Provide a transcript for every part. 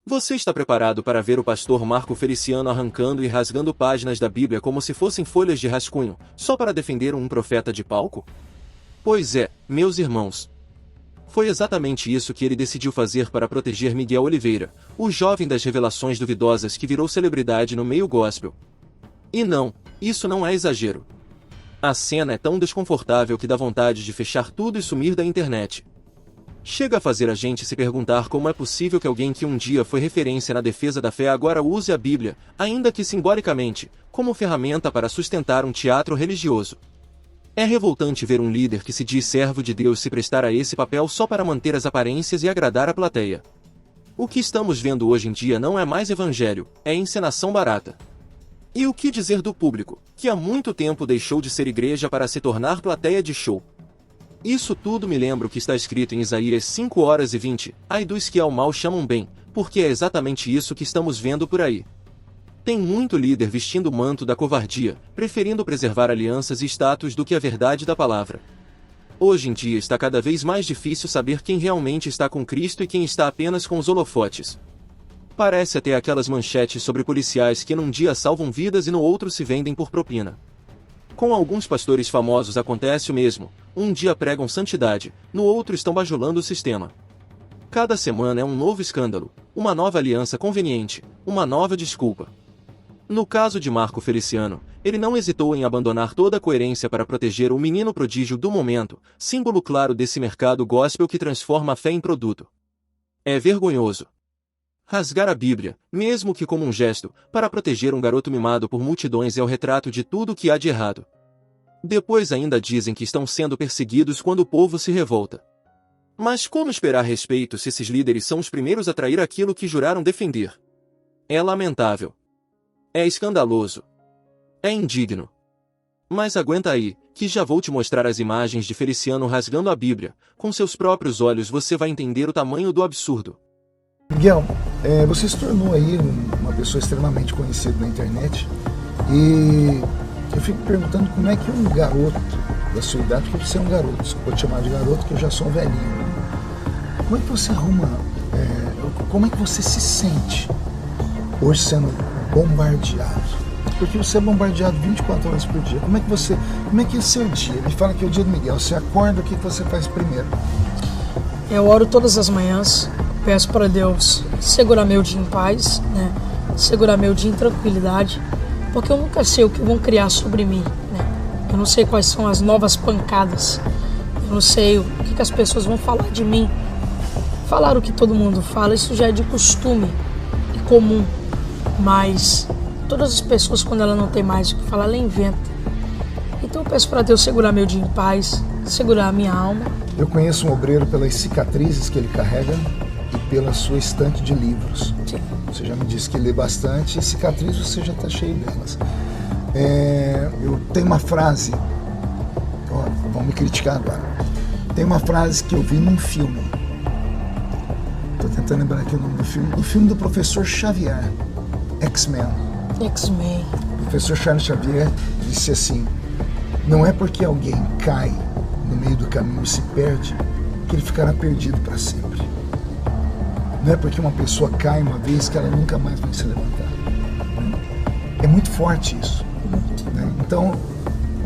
Você está preparado para ver o pastor Marco Feliciano arrancando e rasgando páginas da Bíblia como se fossem folhas de rascunho, só para defender um profeta de palco? Pois é, meus irmãos. Foi exatamente isso que ele decidiu fazer para proteger Miguel Oliveira, o jovem das revelações duvidosas que virou celebridade no meio gospel. E não, isso não é exagero. A cena é tão desconfortável que dá vontade de fechar tudo e sumir da internet. Chega a fazer a gente se perguntar como é possível que alguém que um dia foi referência na defesa da fé agora use a Bíblia, ainda que simbolicamente, como ferramenta para sustentar um teatro religioso. É revoltante ver um líder que se diz servo de Deus se prestar a esse papel só para manter as aparências e agradar a plateia. O que estamos vendo hoje em dia não é mais evangelho, é encenação barata. E o que dizer do público, que há muito tempo deixou de ser igreja para se tornar plateia de show? Isso tudo me lembra o que está escrito em Isaías 5:20, ai dos que ao mal chamam bem, porque é exatamente isso que estamos vendo por aí. Tem muito líder vestindo o manto da covardia, preferindo preservar alianças e status do que a verdade da palavra. Hoje em dia está cada vez mais difícil saber quem realmente está com Cristo e quem está apenas com os holofotes. Parece até aquelas manchetes sobre policiais que num dia salvam vidas e no outro se vendem por propina. Com alguns pastores famosos acontece o mesmo, um dia pregam santidade, no outro estão bajulando o sistema. Cada semana é um novo escândalo, uma nova aliança conveniente, uma nova desculpa. No caso de Marco Feliciano, ele não hesitou em abandonar toda a coerência para proteger o menino prodígio do momento, símbolo claro desse mercado gospel que transforma a fé em produto. É vergonhoso. Rasgar a Bíblia, mesmo que como um gesto, para proteger um garoto mimado por multidões é o retrato de tudo o que há de errado. Depois ainda dizem que estão sendo perseguidos quando o povo se revolta. Mas como esperar respeito se esses líderes são os primeiros a trair aquilo que juraram defender? É lamentável. É escandaloso. É indigno. Mas aguenta aí, que já vou te mostrar as imagens de Feliciano rasgando a Bíblia. Com seus próprios olhos você vai entender o tamanho do absurdo. Miguel, você se tornou aí uma pessoa extremamente conhecida na internet e eu fico perguntando como é que um garoto da sua idade, porque você é um garoto, você pode chamar de garoto que eu já sou um velhinho, né? Como é que você como é que você se sente hoje sendo bombardeado? Porque você é bombardeado 24 horas por dia. Como é que é o seu dia? Me fala que é o dia do Miguel, você acorda, o que você faz primeiro? Eu oro todas as manhãs. Peço para Deus segurar meu dia em paz, né? Segurar meu dia em tranquilidade, porque eu nunca sei o que vão criar sobre mim, né? Eu não sei quais são as novas pancadas, eu não sei o que as pessoas vão falar de mim. Falar o que todo mundo fala, isso já é de costume e comum, mas todas as pessoas, quando ela não tem mais o que falar, ela inventa. Então eu peço para Deus segurar meu dia em paz, segurar a minha alma. Eu conheço um obreiro pelas cicatrizes que ele carrega e pela sua estante de livros. Sim. Você já me disse que lê bastante, e cicatriz você já está cheio delas. Eu tenho uma frase, vão me criticar agora, tem uma frase que eu vi num filme, estou tentando lembrar aqui o nome do filme, o filme do professor Xavier, X-Men. X-Men. O professor Charles Xavier disse assim: não é porque alguém cai no meio do caminho e se perde que ele ficará perdido para sempre. Não é porque uma pessoa cai uma vez que ela nunca mais vai se levantar. É muito forte isso. Né? Então,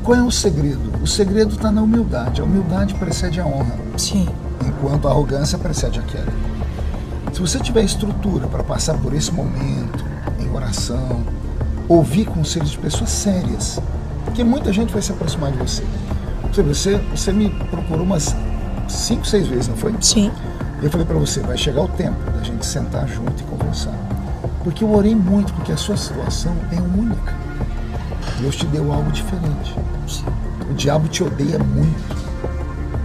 qual é o segredo? O segredo está na humildade. A humildade precede a honra. Sim. Enquanto a arrogância precede a queda. Se você tiver estrutura para passar por esse momento, em oração, ouvir conselhos de pessoas sérias, porque muita gente vai se aproximar de você. Você me procurou umas 5, 6 vezes, não foi? Sim. Eu falei para você, vai chegar o tempo da gente sentar junto e conversar. Porque eu orei muito, porque a sua situação é única. Deus te deu algo diferente. O diabo te odeia muito.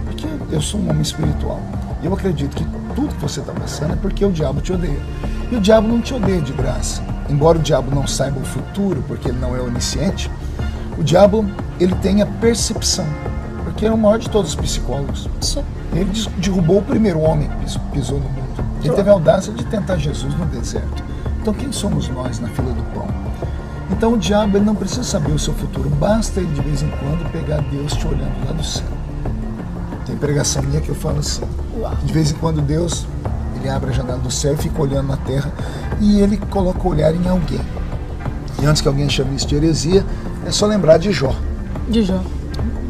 Porque eu sou um homem espiritual. E eu acredito que tudo que você está passando é porque o diabo te odeia. E o diabo não te odeia de graça. Embora o diabo não saiba o futuro, porque ele não é onisciente, o diabo, ele tem a percepção. Porque ele é o maior de todos os psicólogos. Sim. Ele derrubou o primeiro homem que pisou no mundo. Ele teve a audácia de tentar Jesus no deserto. Então quem somos nós na fila do pão? Então o diabo, ele não precisa saber o seu futuro. Basta ele de vez em quando pegar Deus te olhando lá do céu. Tem pregação minha que eu falo assim. De vez em quando Deus, Ele abre a janela do céu e fica olhando na terra, e ele coloca o olhar em alguém. E antes que alguém chame isso de heresia, é só lembrar de Jó. De Jó.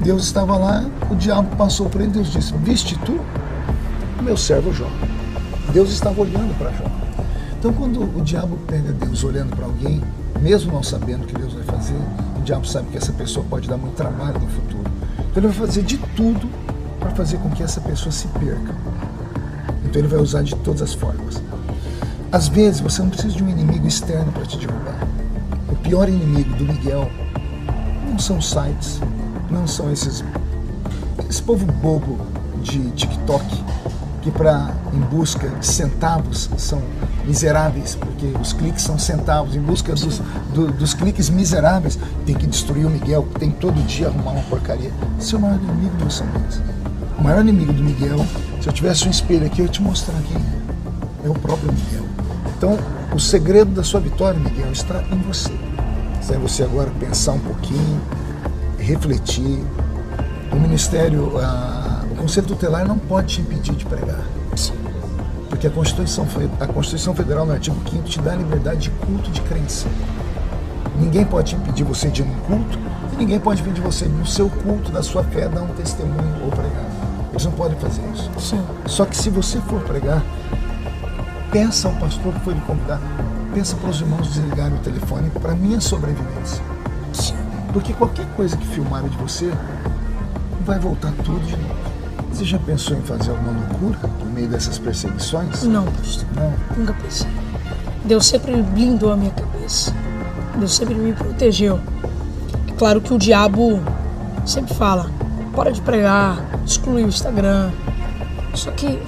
Deus estava lá, o diabo passou por ele, Deus disse: viste tu, meu servo Jó. Deus estava olhando para Jó. Então, quando o diabo pega Deus olhando para alguém, mesmo não sabendo o que Deus vai fazer, o diabo sabe que essa pessoa pode dar muito trabalho no futuro. Então ele vai fazer de tudo para fazer com que essa pessoa se perca. Então ele vai usar de todas as formas. Às vezes você não precisa de um inimigo externo para te derrubar. O pior inimigo do Miguel não são sites, não são esse povo bobo de TikTok, que em busca de centavos são miseráveis, porque os cliques são centavos, em busca dos cliques miseráveis tem que destruir o Miguel, tem que todo dia arrumar uma porcaria. Esse é o maior inimigo do São Luís. O maior inimigo do Miguel, se eu tivesse um espelho aqui, eu ia te mostrar quem é o próprio Miguel. Então, o segredo da sua vitória, Miguel, está em você. Está em você agora pensar um pouquinho, refletir. O ministério, o Conselho Tutelar não pode te impedir de pregar. Porque a Constituição Federal, no artigo 5º, te dá a liberdade de culto, de crença. Ninguém pode impedir você de ir num culto, e ninguém pode impedir você, no seu culto, da sua fé, dar um testemunho ou pregar. Eles não podem fazer isso. Sim. Só que se você for pregar, peça ao pastor que foi lhe convidar, peça para os irmãos desligarem o telefone para minha sobrevivência. Sim. Porque qualquer coisa que filmaram de você, vai voltar tudo de novo. Você já pensou em fazer alguma loucura no meio dessas perseguições? Não, pastor. Não? Nunca pensei. Deus sempre blindou a minha cabeça. Deus sempre me protegeu. É claro que o diabo sempre fala: para de pregar, exclui o Instagram. Só que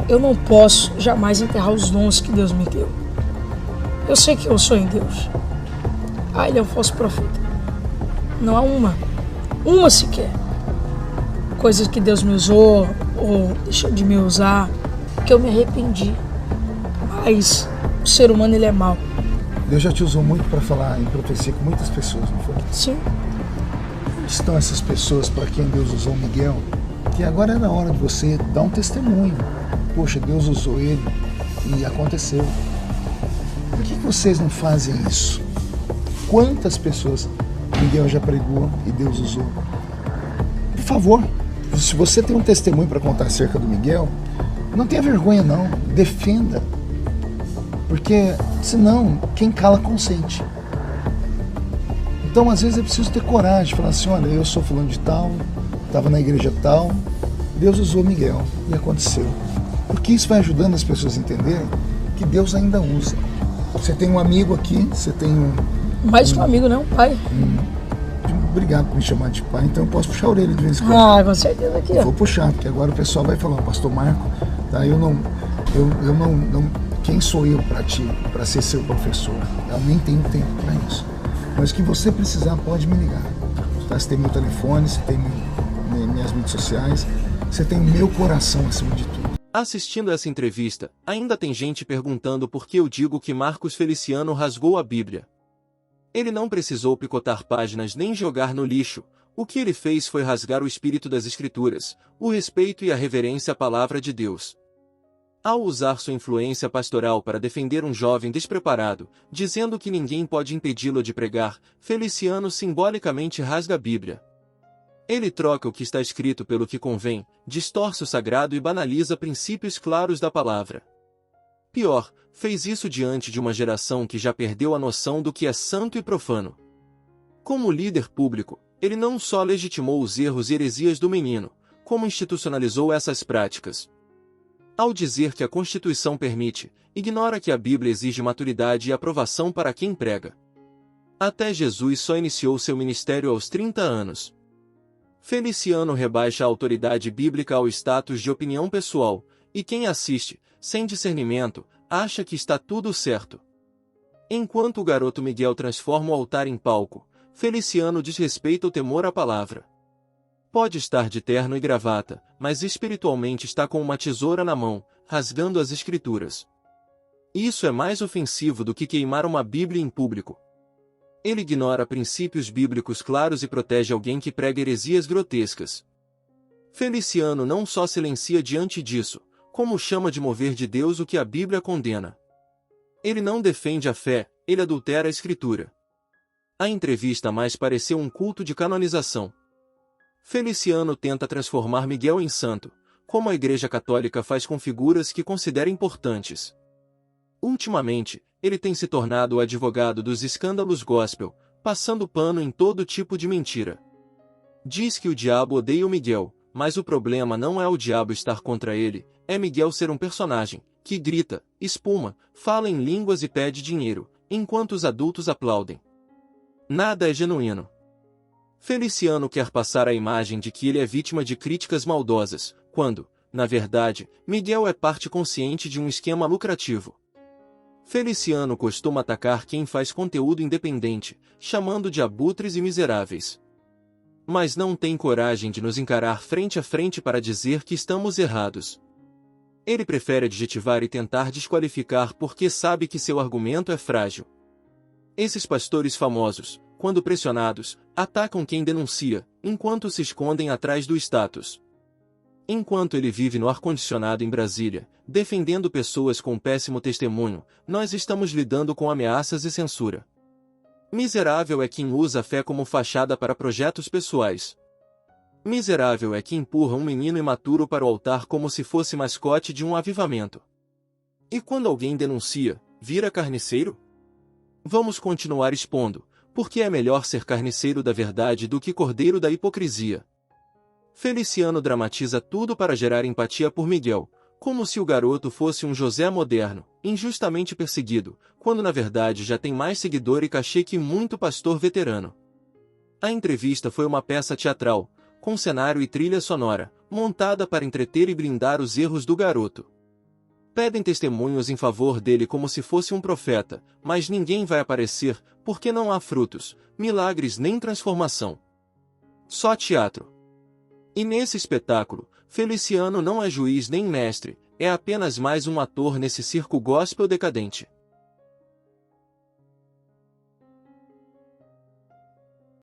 eu não posso jamais enterrar os dons que Deus me deu. Eu sei que eu sou em Deus. Ele é um falso profeta. Não há uma sequer. Coisas que Deus me usou ou deixou de me usar, que eu me arrependi. Mas o ser humano, ele é mau. Deus já te usou muito para falar em profecia com muitas pessoas, não foi? Sim. Onde estão essas pessoas para quem Deus usou o Miguel? Que agora é na hora de você dar um testemunho. Poxa, Deus usou ele e aconteceu. Por que vocês não fazem isso? Quantas pessoas Miguel já pregou e Deus usou? Por favor, se você tem um testemunho para contar acerca do Miguel, não tenha vergonha não, defenda. Porque senão, quem cala consente. Então, às vezes é preciso ter coragem, falar assim: olha, eu sou fulano de tal, estava na igreja tal, Deus usou Miguel e aconteceu. Porque isso vai ajudando as pessoas a entenderem que Deus ainda usa. Você tem um amigo aqui, você tem Mais que um amigo, né? Um pai. Obrigado por me chamar de pai, então eu posso puxar a orelha de vez em quando. Com certeza aqui, Vou puxar, porque agora o pessoal vai falar: pastor Marco, tá? Quem sou eu para ser seu professor? Eu nem tenho tempo para isso. Mas o que você precisar, pode me ligar. Tá? Você tem meu telefone, você tem minhas mídias sociais, você tem meu coração acima de tudo. Assistindo essa entrevista, ainda tem gente perguntando por que eu digo que Marcos Feliciano rasgou a Bíblia. Ele não precisou picotar páginas nem jogar no lixo. O que ele fez foi rasgar o espírito das Escrituras, o respeito e a reverência à palavra de Deus. Ao usar sua influência pastoral para defender um jovem despreparado, dizendo que ninguém pode impedi-lo de pregar, Feliciano simbolicamente rasga a Bíblia. Ele troca o que está escrito pelo que convém, distorce o sagrado e banaliza princípios claros da palavra. Pior, fez isso diante de uma geração que já perdeu a noção do que é santo e profano. Como líder público, ele não só legitimou os erros e heresias do menino, como institucionalizou essas práticas. Ao dizer que a Constituição permite, ignora que a Bíblia exige maturidade e aprovação para quem prega. Até Jesus só iniciou seu ministério aos 30 anos. Feliciano rebaixa a autoridade bíblica ao status de opinião pessoal, e quem assiste, sem discernimento, acha que está tudo certo. Enquanto o garoto Miguel transforma o altar em palco, Feliciano desrespeita o temor à palavra. Pode estar de terno e gravata, mas espiritualmente está com uma tesoura na mão, rasgando as Escrituras. Isso é mais ofensivo do que queimar uma Bíblia em público. Ele ignora princípios bíblicos claros e protege alguém que prega heresias grotescas. Feliciano não só silencia diante disso, Como chama de mover de Deus o que a Bíblia condena? Ele não defende a fé, ele adultera a Escritura. A entrevista mais pareceu um culto de canonização. Feliciano tenta transformar Miguel em santo, como a Igreja Católica faz com figuras que considera importantes. Ultimamente, ele tem se tornado o advogado dos escândalos gospel, passando pano em todo tipo de mentira. Diz que o diabo odeia o Miguel, mas o problema não é o diabo estar contra ele, é Miguel ser um personagem, que grita, espuma, fala em línguas e pede dinheiro, enquanto os adultos aplaudem. Nada é genuíno. Feliciano quer passar a imagem de que ele é vítima de críticas maldosas, quando, na verdade, Miguel é parte consciente de um esquema lucrativo. Feliciano costuma atacar quem faz conteúdo independente, chamando de abutres e miseráveis. Mas não tem coragem de nos encarar frente a frente para dizer que estamos errados. Ele prefere adjetivar e tentar desqualificar porque sabe que seu argumento é frágil. Esses pastores famosos, quando pressionados, atacam quem denuncia, enquanto se escondem atrás do status. Enquanto ele vive no ar-condicionado em Brasília, defendendo pessoas com péssimo testemunho, nós estamos lidando com ameaças e censura. Miserável é quem usa a fé como fachada para projetos pessoais. Miserável é quem empurra um menino imaturo para o altar como se fosse mascote de um avivamento. E quando alguém denuncia, vira carniceiro? Vamos continuar expondo, porque é melhor ser carniceiro da verdade do que cordeiro da hipocrisia. Feliciano dramatiza tudo para gerar empatia por Miguel, como se o garoto fosse um José moderno, injustamente perseguido, quando na verdade já tem mais seguidor e cachê que muito pastor veterano. A entrevista foi uma peça teatral, com cenário e trilha sonora, montada para entreter e blindar os erros do garoto. Pedem testemunhos em favor dele como se fosse um profeta, mas ninguém vai aparecer, porque não há frutos, milagres nem transformação. Só teatro. E nesse espetáculo, Feliciano não é juiz nem mestre, é apenas mais um ator nesse circo gospel decadente.